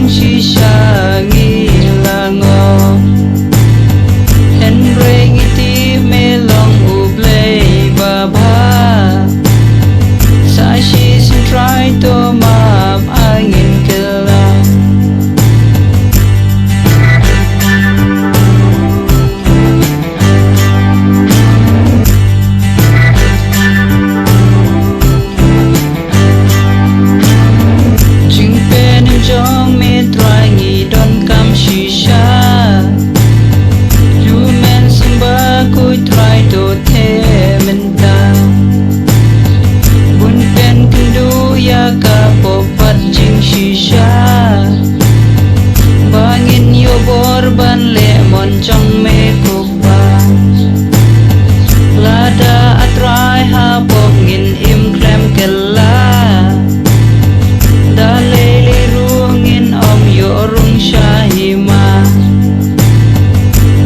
shisha nghi là ngò Henry nghi ti mê lòng ụp lê và ba Sa shi xin try to map anh in kela Trong mê trai nghi đón cam shisha Lưu men sinh ba cúi trai tổ thế mình ta Buồn bên kinh đu ya cả bộ bắt chinh shisha Ba nghìn yêu bor ban lệ mòn trong mê cuộc ba Lada atrai ha bọc nghìn im klem kela Da lê lê rungin om yorung shahima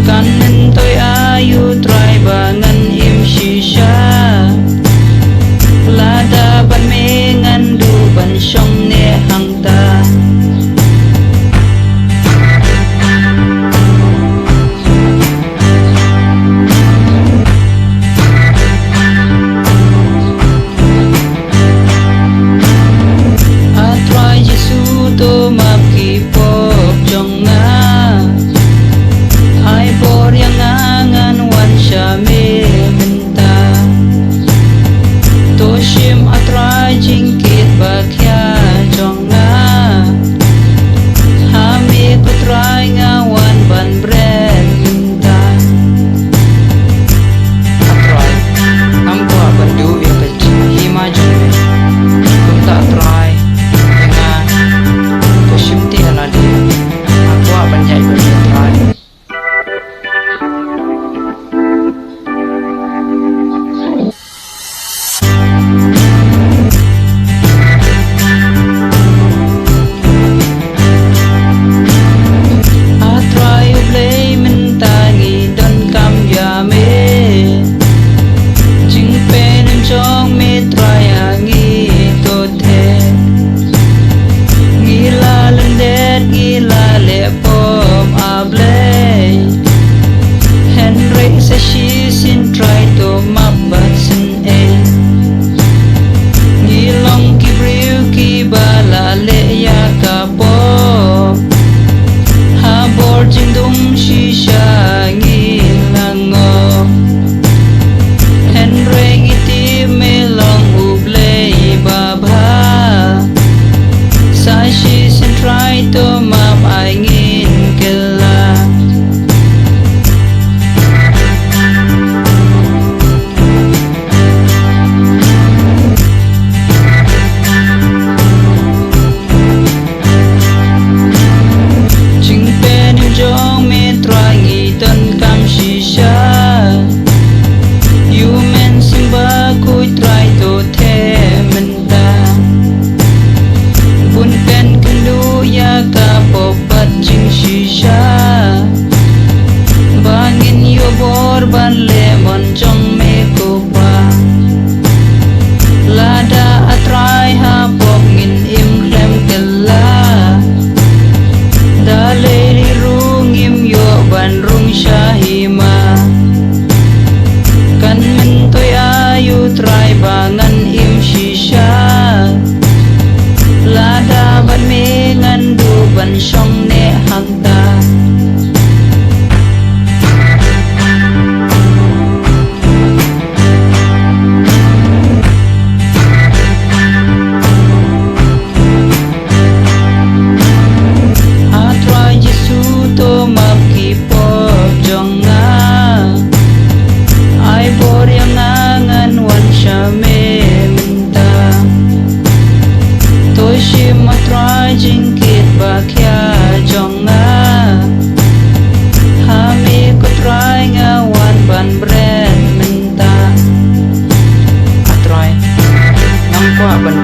Kanin toy ayu try bangan im shisha Lada ban me ngan du ban shong ne hang ta to map ki pop trong nga ai bor yang angan wan sha me minta to shim atrai jing kit ba kya trong nga ha me ko try nga wan ban bread minta atrai am ko ban du ya ka hima jing kum ta try aku akan jadi berperan. Atrai ublay mentangi dan kam yame, jing penem chong me try angi tote. Gila lendet gila lepom ablay Henry sa shi sin try to mabat sin a Gilong kibriu ki bala le ya kapop Habor jingdung shisha ngilango Henry ngiti melong ublay babha Sa shi sin try to map ai ngin kela Jing pen im jong me try ngi tân cam shisha You men sim ba cúi try to the mình ta Buồn bên kinh đu ya cả bộ bắt chinh shisha Ba nghìn yêu bor ban lệ mòn trong mê cô ba Lada atrai ha bọc nghìn im klem kela Da lê đi rung im yo ban rung shahima Kan min toy ayu try bangan im shisha Lada ban me ngan du ban shong ne hang ta Atrai Jesu to map ki pop jong nga ai bor yang ngan wan sha me minta Tôi shim atrai jing kit ba kya jong nga Ha me ko try nga wan ban bread minta Atrai ngam kwa ban